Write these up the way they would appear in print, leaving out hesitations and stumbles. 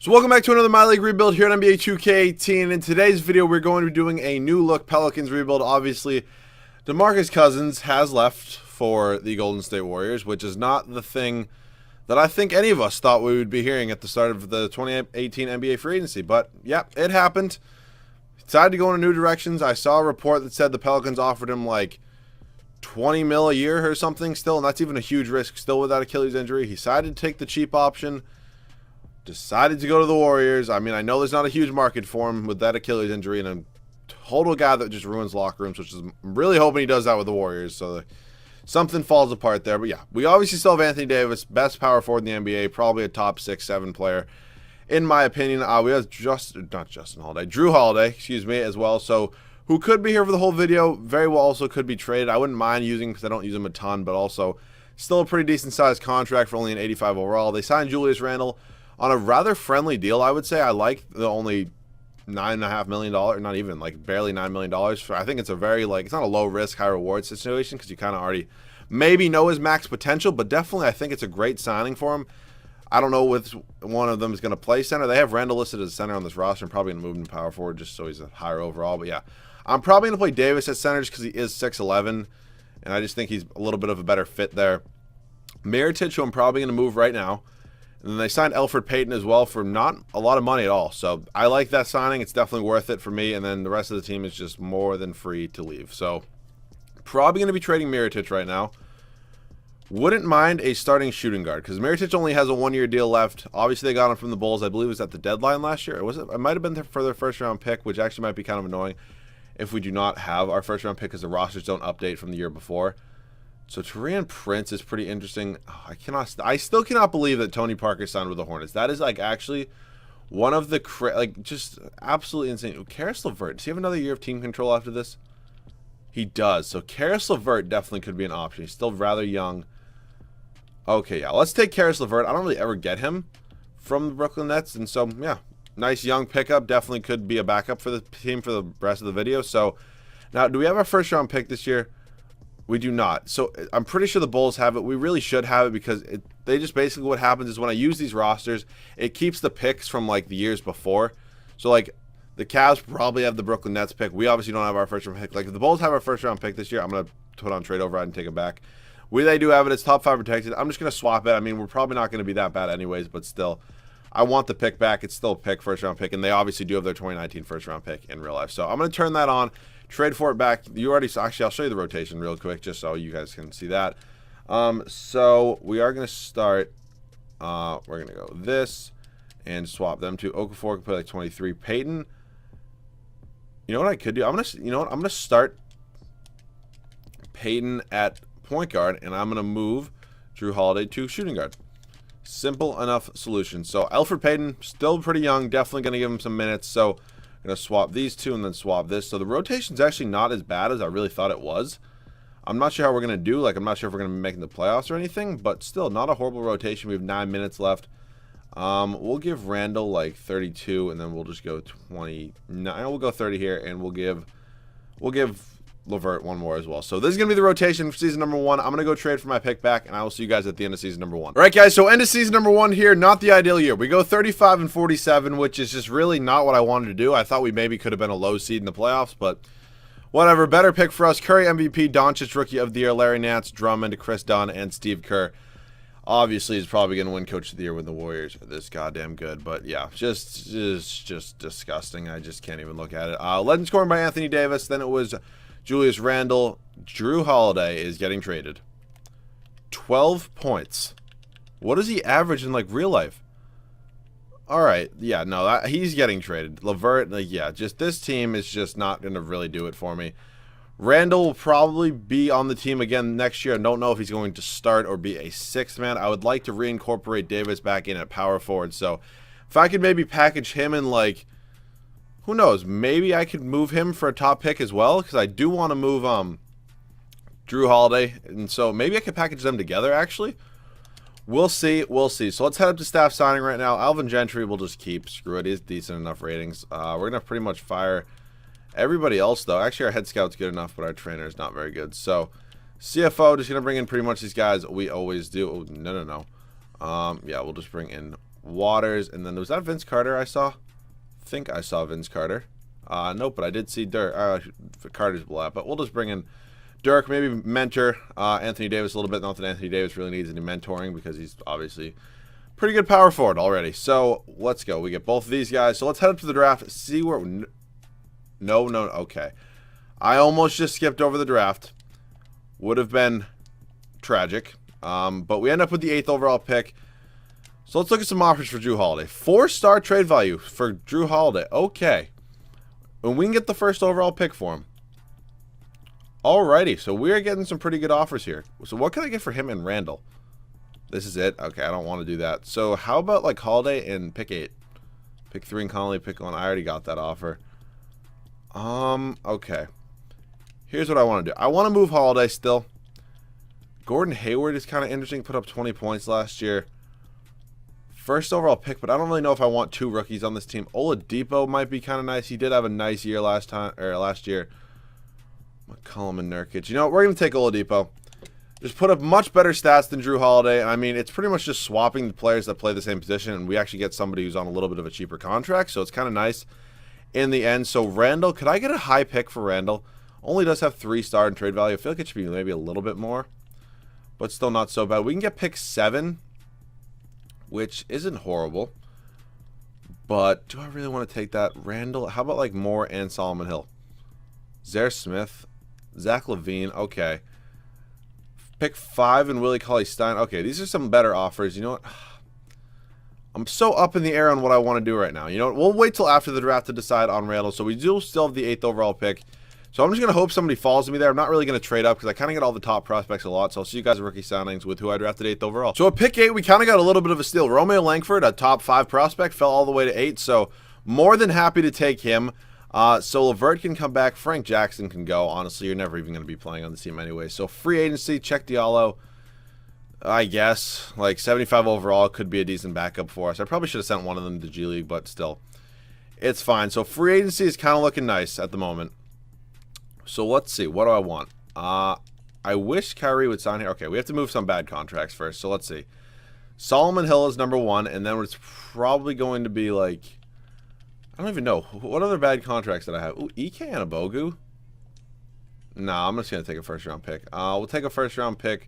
So welcome back to another My League rebuild here on NBA 2K18. In today's video, we're going to be doing a new look Pelicans rebuild. Obviously, Demarcus Cousins has left for the Golden State Warriors, which is not the thing that I think any of us thought we would be hearing at the start of the 2018 NBA free agency. But yeah, it happened. He decided to go in new directions. I saw a report that said the Pelicans offered him like 20 mil a year or something still, and that's even a huge risk still with that Achilles injury. He decided to take the cheap option. Decided to go to the Warriors. I mean, I know there's not a huge market for him with that Achilles injury and a total guy that just ruins locker rooms, which is, I'm really hoping he does that with the Warriors. So something falls apart there. But yeah, we obviously still have Anthony Davis, best power forward in the NBA, probably a top 6-7 player, in my opinion. We have Drew Holiday, excuse me, as well. So who could be here for the whole video, very well also could be traded. I wouldn't mind using because I don't use him a ton, but also still a pretty decent sized contract for only an 85 overall. They signed Julius Randle on a rather friendly deal, I would say. I like the only $9.5 million, not even, like barely $9 million. I think it's a very, like, it's not a low risk, high reward situation because you kind of already maybe know his max potential, but definitely I think it's a great signing for him. I don't know which one of them is going to play center. They have Randall listed as center on this roster. I'm probably going to move him to power forward just so he's a higher overall. But yeah, I'm probably going to play Davis at center just because he is 6'11", and I just think he's a little bit of a better fit there. Mirotic, who I'm probably going to move right now. And then they signed Elfrid Payton as well for not a lot of money at all. So I like that signing. It's definitely worth it for me. And then the rest of the team is just more than free to leave. So probably going to be trading Mirotic right now. Wouldn't mind a starting shooting guard because Mirotic only has a one-year deal left. Obviously, they got him from the Bulls. I believe it was at the deadline last year. Or was it? It might have been for their first-round pick, which actually might be kind of annoying if we do not have our first-round pick because the rosters don't update from the year before. So Taurean Prince is pretty interesting. Oh, I still cannot believe that Tony Parker signed with the Hornets. That is like actually one of the just absolutely insane. Karis LeVert, does he have another year of team control after this? He does. So Karis LeVert definitely could be an option. He's still rather young. Okay, yeah, let's take Karis LeVert. I don't really ever get him from the Brooklyn Nets, and so yeah, nice young pickup. Definitely could be a backup for the team for the rest of the video. So now, do we have our first-round pick this year? We do not. So I'm pretty sure the Bulls have it. We really should have it because they just basically what happens is when I use these rosters, it keeps the picks from like the years before. So like the Cavs probably have the Brooklyn Nets pick. We obviously don't have our first round pick. Like if the Bulls have our first round pick this year, I'm going to put on trade override and take it back. They do have it. It's top 5 protected. I'm just going to swap it. I mean, we're probably not going to be that bad anyways, but still, I want the pick back. It's still a pick, first round pick, and they obviously do have their 2019 first round pick in real life. So I'm going to turn that on. Trade for it back. You already saw. Actually, I'll show you the rotation real quick just so you guys can see that. So we are going to start. We're going to go this and swap them to Okafor. Can play like 23. Peyton. You know what I could do? I'm going to start Peyton at point guard, and I'm going to move Drew Holiday to shooting guard. Simple enough solution. So Elfrid Payton, still pretty young. Definitely going to give him some minutes. So going to swap these two and then swap this. So the rotation's actually not as bad as I really thought it was. I'm not sure how we're going to do. Like, I'm not sure if we're going to be making the playoffs or anything, but still not a horrible rotation. We have 9 minutes left. We'll give Randall like 32, and then we'll just go 29. We'll go 30 here, and we'll give LeVert one more as well. So this is going to be the rotation for season number 1. I'm going to go trade for my pick back, and I will see you guys at the end of season number 1. All right, guys, so end of season number 1 here. Not the ideal year. We go 35 and 47, which is just really not what I wanted to do. I thought we maybe could have been a low seed in the playoffs, but whatever. Better pick for us. Curry MVP, Doncic Rookie of the Year, Larry Nance, Drummond, Chris Dunn, and Steve Kerr. Obviously, he's probably going to win Coach of the Year when the Warriors are this goddamn good. But yeah, just disgusting. I just can't even look at it. Legend scoring by Anthony Davis. Then it was Julius Randle. Drew Holiday is getting traded. 12 points. What does he average in like real life? All right, yeah, no, he's getting traded. LeVert, like, yeah, just this team is just not going to really do it for me. Randle will probably be on the team again next year. I don't know if he's going to start or be a 6th man. I would like to reincorporate Davis back in at power forward. So if I could maybe package him in like, who knows? Maybe I could move him for a top pick as well because I do want to move Drew Holiday, and so maybe I could package them together. Actually, we'll see. We'll see. So let's head up to staff signing right now. Alvin Gentry we'll just keep. Screw it. He's decent enough ratings. We're gonna pretty much fire everybody else though. Actually, our head scout's good enough, but our trainer is not very good. So CFO just gonna bring in pretty much these guys we always do. Oh, no. Yeah, we'll just bring in Waters, and then was that Vince Carter I saw? I think I saw Vince Carter. Nope, but I did see Dirk. Carter's black, but we'll just bring in Dirk, maybe mentor Anthony Davis a little bit. Not that Anthony Davis really needs any mentoring because he's obviously pretty good power forward already. So let's go. We get both of these guys. So let's head up to the draft. See where. No. Okay. I almost just skipped over the draft. Would have been tragic. But we end up with the 8th overall pick. So let's look at some offers for Drew Holiday. 4-star trade value for Drew Holiday. Okay. And we can get the 1st overall pick for him. Alrighty. So we are getting some pretty good offers here. So what can I get for him and Randall? This is it. Okay, I don't want to do that. So how about like Holiday and pick 8? Pick 3 and Conley, pick 1. I already got that offer. Okay. Here's what I want to do. I want to move Holiday still. Gordon Hayward is kind of interesting. Put up 20 points last year. 1st overall pick, but I don't really know if I want 2 rookies on this team. Oladipo might be kind of nice. He did have a nice year last year. McCollum and Nurkic. You know what? We're going to take Oladipo. Just put up much better stats than Drew Holiday. I mean, it's pretty much just swapping the players that play the same position, and we actually get somebody who's on a little bit of a cheaper contract, so it's kind of nice in the end. So Randall, could I get a high pick for Randall? Only does have 3-star in trade value. I feel like it should be maybe a little bit more, but still not so bad. We can get pick 7, which isn't horrible, but do I really want to take that? Randall, how about like Moore and Solomon Hill? Zaire Smith, Zach LaVine, okay. Pick 5 and Willie Cauley-Stein. Okay, these are some better offers. You know what? I'm so up in the air on what I want to do right now. You know what? We'll wait till after the draft to decide on Randall. So we do still have the 8th overall pick. So I'm just going to hope somebody falls to me there. I'm not really going to trade up because I kind of get all the top prospects a lot. So I'll see you guys at rookie signings with who I drafted 8th overall. So at pick 8, we kind of got a little bit of a steal. Romeo Langford, a top 5 prospect, fell all the way to 8. So more than happy to take him. So LeVert can come back. Frank Jackson can go. Honestly, you're never even going to be playing on the team anyway. So free agency, check Diallo. I guess like 75 overall could be a decent backup for us. I probably should have sent one of them to G League, but still, it's fine. So free agency is kind of looking nice at the moment. So let's see. What do I want? I wish Kyrie would sign here. Okay, we have to move some bad contracts first. So let's see. Solomon Hill is number 1, and then it's probably going to be like, I don't even know. What other bad contracts did I have? Ooh, Ike Anabogu? Nah, I'm just going to take a 1st-round pick. We'll take a 1st-round pick.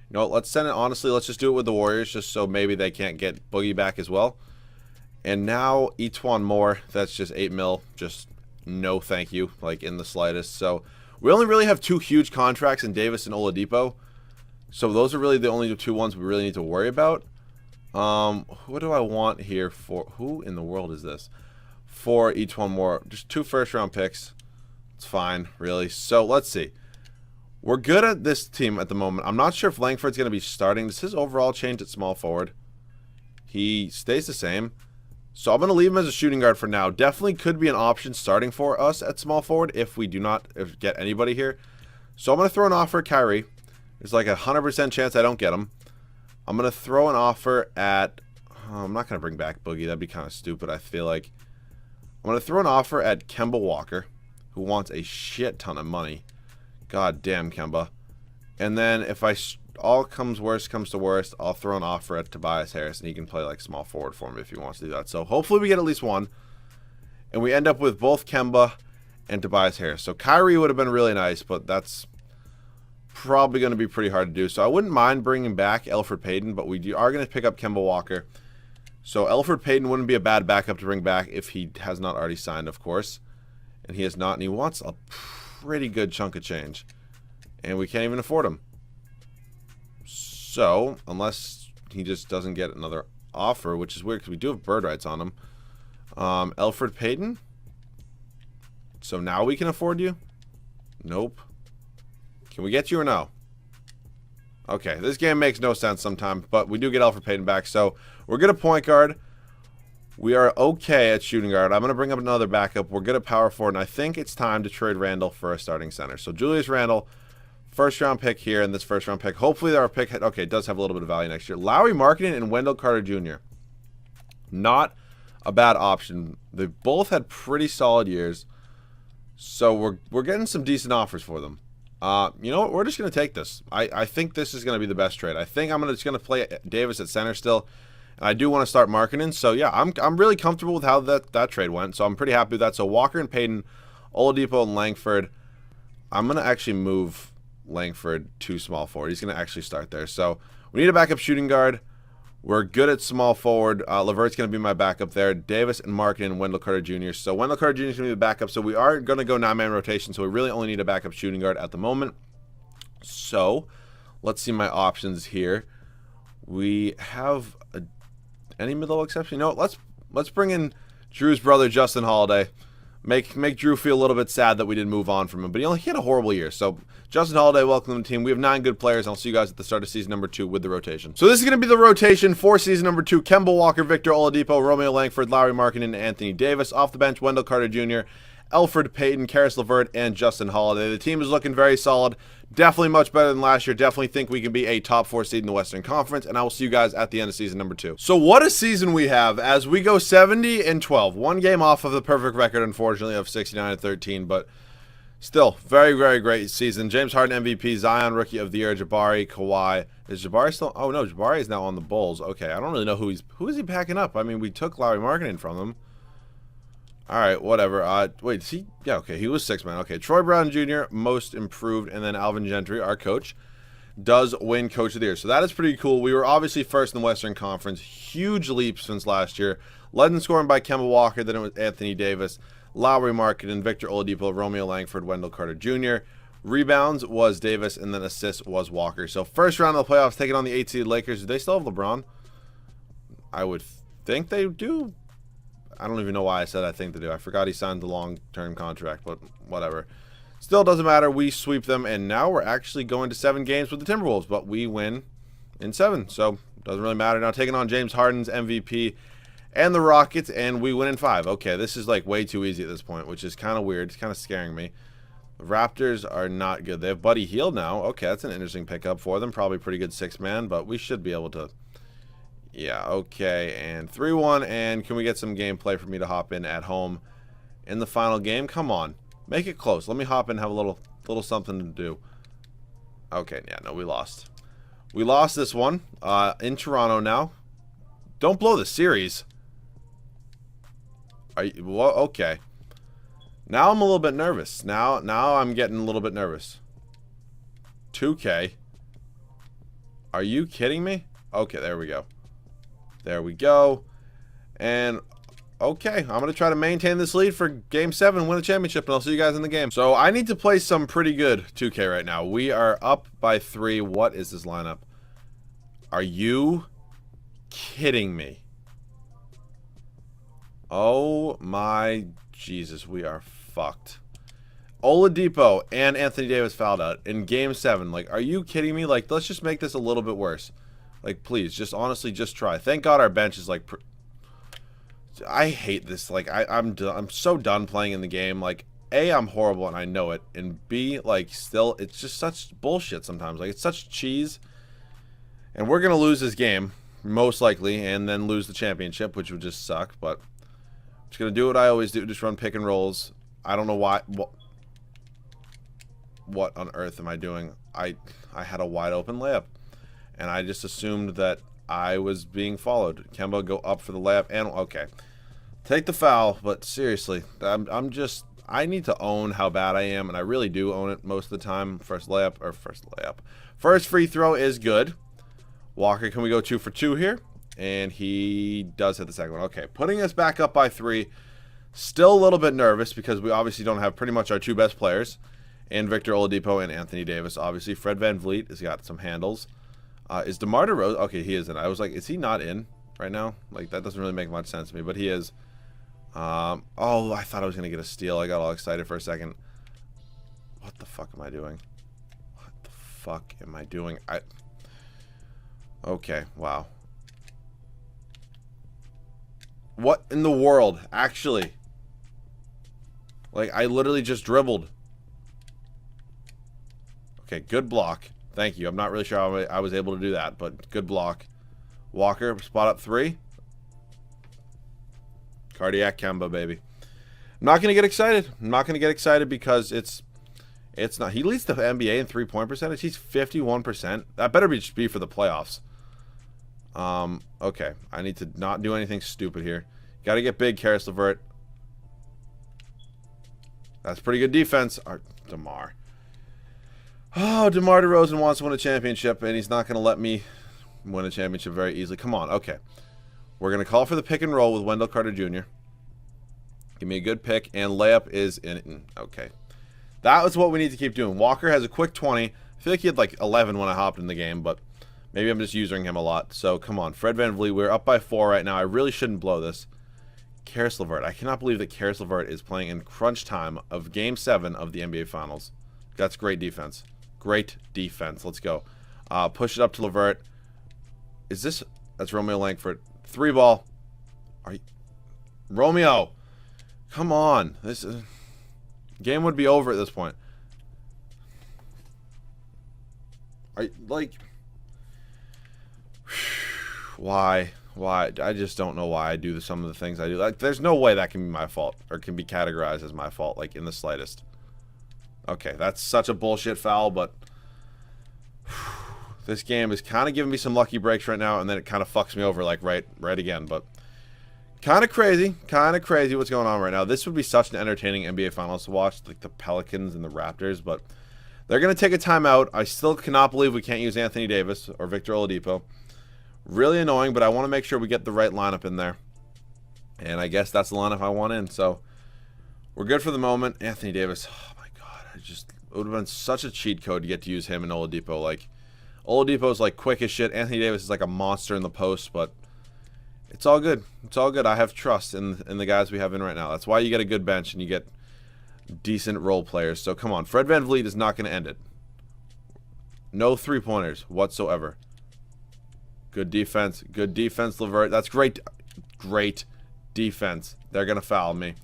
You know what? Let's send it. Honestly, let's just do it with the Warriors just so maybe they can't get Boogie back as well. And now Etuan Moore. That's just 8 mil. Just no thank you, like in the slightest. So we only really have 2 huge contracts in Davis and Oladipo. So those are really the only 2 ones we really need to worry about. What do I want here for? Who in the world is this? For each one more. Just 2 1st-round picks. It's fine, really. So let's see. We're good at this team at the moment. I'm not sure if Langford's going to be starting. Does his overall change at small forward? He stays the same. So I'm going to leave him as a shooting guard for now. Definitely could be an option starting for us at small forward if we do not get anybody here. So I'm going to throw an offer at Kyrie. There's like a 100% chance I don't get him. I'm going to throw an offer at... I'm not going to bring back Boogie. That'd be kind of stupid, I feel like. I'm going to throw an offer at Kemba Walker, who wants a shit ton of money. God damn, Kemba. And then if all comes to worst, I'll throw an offer at Tobias Harris, and he can play like small forward for me if he wants to do that. So hopefully we get at least one. And we end up with both Kemba and Tobias Harris. So Kyrie would have been really nice, but that's probably going to be pretty hard to do. So I wouldn't mind bringing back Elfrid Payton, but we are going to pick up Kemba Walker. So Elfrid Payton wouldn't be a bad backup to bring back if he has not already signed, of course. And he has not, and he wants a pretty good chunk of change. And we can't even afford him. So, unless he just doesn't get another offer, which is weird because we do have bird rights on him. Elfrid Payton. So now we can afford you? Nope. Can we get you or no? Okay, this game makes no sense sometimes, but we do get Elfrid Payton back. So we're good at point guard. We are okay at shooting guard. I'm going to bring up another backup. We're good at power forward, and I think it's time to trade Randall for a starting center. So Julius Randle, 1st-round pick here, and this 1st-round pick. Hopefully our pick, okay, it does have a little bit of value next year. Lowry Marketing and Wendell Carter Jr. Not a bad option. They both had pretty solid years, so we're getting some decent offers for them. You know what? We're just going to take this. I think this is going to be the best trade. I think I'm just going to play Davis at center still And I do want to start marketing. So, yeah, I'm really comfortable with how that trade went. So, I'm pretty happy with that. So, Walker and Payton, Oladipo and Langford. I'm going to actually move Langford to small forward. He's going to actually start there. So, we need a backup shooting guard. We're good at small forward. Levert's going to be my backup there. Davis and Markin and Wendell Carter Jr. So Wendell Carter Jr. is going to be the backup. So we are going to go 9-man rotation. So we really only need a backup shooting guard at the moment. So let's see my options here. We have any mid-level exception? You know what? Let's bring in Drew's brother, Justin Holiday. Make Drew feel a little bit sad that we didn't move on from him. But he had a horrible year. So Justin Holiday, welcome to the team. We have 9 good players. I'll see you guys at the start of season number 2 with the rotation. So this is going to be the rotation for season number 2. Kemba Walker, Victor Oladipo, Romeo Langford, Lowry Markkanen, and Anthony Davis. Off the bench, Wendell Carter Jr., Elfrid Payton, Caris LeVert, and Justin Holiday. The team is looking very solid. Definitely much better than last year. Definitely think we can be a top 4 seed in the Western Conference, and I will see you guys at the end of season number 2. So what a season we have as we go 70-12. 1 game off of the perfect record, unfortunately, of 69-13, but still, very, very great season. James Harden MVP, Zion Rookie of the Year, Jabari, Kawhi. Is Jabari still? Oh no, Jabari is now on the Bulls. Okay, I don't really know who is he packing up. I mean, we took Lowry Markkanen from him. All right, whatever. Wait, is he? Yeah, okay, he was 6-man. Okay, Troy Brown Jr., most improved, and then Alvin Gentry, our coach, does win Coach of the Year. So that is pretty cool. We were obviously first in the Western Conference. Huge leaps since last year. Led in scoring by Kemba Walker, then it was Anthony Davis, Lowry Markkanen, Victor Oladipo, Romeo Langford, Wendell Carter Jr. Rebounds was Davis, and then assists was Walker. So first round of the playoffs, taking on the 8-seed Lakers. Do they still have LeBron? I would think they do. I don't even know why I said I think they do. I forgot he signed the long-term contract, but whatever. Still doesn't matter. We sweep them, and now we're actually going to 7 games with the Timberwolves, but we win in 7, so doesn't really matter. Now taking on James Harden's MVP and the Rockets, and we win in 5. Okay, this is like way too easy at this point, which is kind of weird. It's kind of scaring me. The Raptors are not good. They have Buddy Hield now. Okay, that's an interesting pickup for them. Probably pretty good 6-man, but we should be able to... Yeah, okay, and 3-1, and can we get some gameplay for me to hop in at home in the final game? Come on, make it close. Let me hop in and have a little something to do. Okay, yeah, no, we lost. We lost this one in Toronto now. Don't blow the series. Are you, well, okay. Now I'm a little bit nervous. Now I'm getting a little bit nervous. 2K. Are you kidding me? Okay, there we go. There we go. And, okay, I'm going to try to maintain this lead for Game 7, win the championship, and I'll see you guys in the game. So, I need to play some pretty good 2K right now. We are up by 3. What is this lineup? Are you kidding me? Oh, my Jesus, we are fucked. Oladipo and Anthony Davis fouled out in Game 7. Like, are you kidding me? Like, let's just make this a little bit worse. Like, please, just honestly, just try. Thank God our bench is like... I hate this. Like, I'm so done playing in the game. Like, A, I'm horrible and I know it. And B, like, still, it's just such bullshit sometimes. Like, it's such cheese. And we're going to lose this game, most likely, and then lose the championship, which would just suck. But I'm just going to do what I always do, just run pick and rolls. I don't know why... What on earth am I doing? I had a wide open layup. And I just assumed that I was being followed. Kemba go up for the layup. And, okay. Take the foul. But seriously, I need to own how bad I am. And I really do own it most of the time. First free throw is good. Walker, can we go 2 for 2 here? And he does hit the second one. Okay, putting us back up by 3. Still a little bit nervous because we obviously don't have pretty much our 2 best players. And Victor Oladipo and Anthony Davis. Obviously, Fred VanVleet has got some handles. Is DeMar DeRozan? Okay, he is in. I was like, is he not in right now? Like, that doesn't really make much sense to me, but he is. Oh, I thought I was going to get a steal. I got all excited for a second. What the fuck am I doing? What the fuck am I doing? Okay, wow. What in the world? Actually. Like, I literally just dribbled. Okay, good block. Thank you. I'm not really sure how I was able to do that, but good block. Walker, spot up 3. Cardiac Kemba, baby. I'm not going to get excited. I'm not going to get excited because it's not. He leads the NBA in 3-point percentage. He's 51%. That better be for the playoffs. Okay. I need to not do anything stupid here. Got to get big, Karis LeVert. That's pretty good defense. DeMar. Oh, DeMar DeRozan wants to win a championship, and he's not going to let me win a championship very easily. Come on. Okay. We're going to call for the pick and roll with Wendell Carter Jr. Give me a good pick, and layup is in. Okay. That was what we need to keep doing. Walker has a quick 20. I feel like he had like 11 when I hopped in the game, but maybe I'm just using him a lot. So, come on. Fred VanVleet, we're up by 4 right now. I really shouldn't blow this. Karis LeVert. I cannot believe that Karis LeVert is playing in crunch time of Game 7 of the NBA Finals. That's great defense. Great defense. Let's go. Push it up to LeVert. Is this... That's Romeo Langford. 3 ball. Are you... Romeo! Come on. This game would be over at this point. Are you, like... Why? Why? I just don't know why I do some of the things I do. Like, there's no way that can be my fault or can be categorized as my fault, like, in the slightest. Okay, that's such a bullshit foul, but this game is kind of giving me some lucky breaks right now, and then it kind of fucks me over, like, right again. But kind of crazy what's going on right now. This would be such an entertaining NBA Finals to watch, like the Pelicans and the Raptors, but they're going to take a timeout. I still cannot believe we can't use Anthony Davis or Victor Oladipo. Really annoying, but I want to make sure we get the right lineup in there. And I guess that's the lineup I want in. So we're good for the moment. Anthony Davis, oh my God. It would have been such a cheat code to get to use him and Oladipo. Like, Oladipo's like quick as shit. Anthony Davis is like a monster in the post, but it's all good. It's all good. I have trust in the guys we have in right now. That's why you get a good bench and you get decent role players. So come on. Fred VanVleet is not going to end it. No three-pointers whatsoever. Good defense. Good defense, LeVert. That's great. Great defense. They're going to foul me.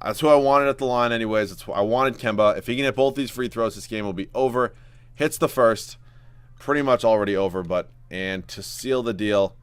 That's who I wanted at the line anyways. That's who I wanted Kemba. If he can hit both these free throws, this game will be over. Hits the first. Pretty much already over, and to seal the deal,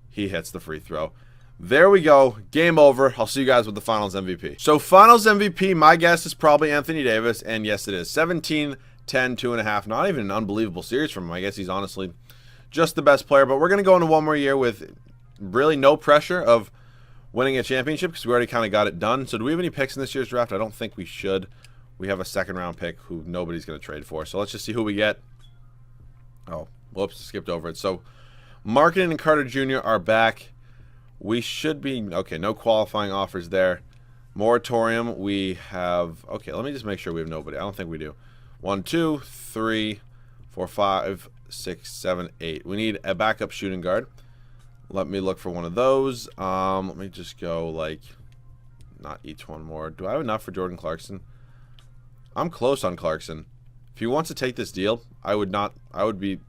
he hits the free throw. There we go. Game over. I'll see you guys with the Finals MVP. So Finals MVP, my guess is probably Anthony Davis, and yes, it is. 17, 10, 2.5. Not even an unbelievable series from him. I guess he's honestly just the best player, but we're going to go into one more year with really no pressure of winning a championship because we already kind of got it done. So do we have any picks in this year's draft? I don't think we should. We have a second-round pick who nobody's going to trade for. So let's just see who we get. Oh, whoops, skipped over it. So Markkanen and Carter Jr. are back. We should be, okay, no qualifying offers there. Moratorium, we have, okay, let me just make sure we have nobody. I don't think we do. 1, 2, 3, 4, 5, 6, 7, 8. We need a backup shooting guard. Let me look for one of those. Let me just go like not each one more. Do I have enough for Jordan Clarkson? I'm close on Clarkson. If he wants to take this deal, I would be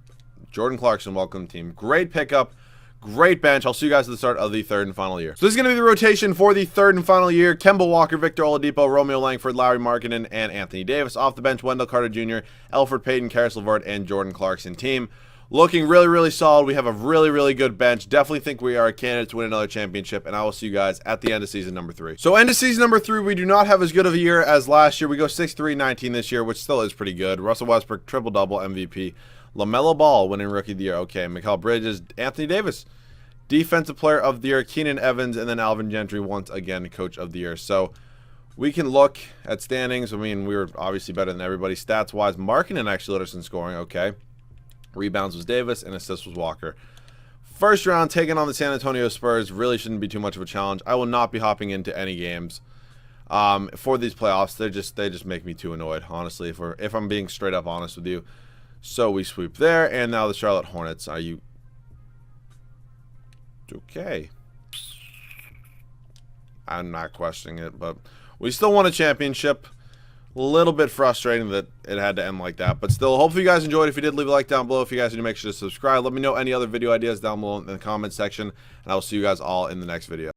Jordan Clarkson, welcome team. Great pickup. Great bench. I'll see you guys at the start of the third and final year. So this is going to be the rotation for the third and final year. Kemba Walker, Victor Oladipo, Romeo Langford, Lauri Markkanen, and Anthony Davis. Off the bench, Wendell Carter Jr., Elfrid Payton, Karis LeVert, and Jordan Clarkson team. Looking really, really solid. We have a really, really good bench. Definitely think we are a candidate to win another championship, and I will see you guys at the end of season number 3. So end of season number 3, we do not have as good of a year as last year. We go 6-3-19 this year, which still is pretty good. Russell Westbrook, triple-double MVP. LaMelo Ball winning Rookie of the Year. Okay, Mikal Bridges, Anthony Davis, Defensive Player of the Year, Keenan Evans, and then Alvin Gentry once again Coach of the Year. So we can look at standings. I mean, we were obviously better than everybody. Stats-wise, Markkanen actually led us in scoring. Okay. Rebounds was Davis, and assists was Walker. First round, taking on the San Antonio Spurs. Really shouldn't be too much of a challenge. I will not be hopping into any games for these playoffs. They just make me too annoyed, honestly, if I'm being straight up honest with you. So we sweep there, and now the Charlotte Hornets. Are you okay? I'm not questioning it, but we still won a championship. A little bit frustrating that it had to end like that, but still, hopefully you guys enjoyed. If you did, leave a like down below. If you guys did, make sure to subscribe. Let me know any other video ideas down below in the comment section, and I will see you guys all in the next video.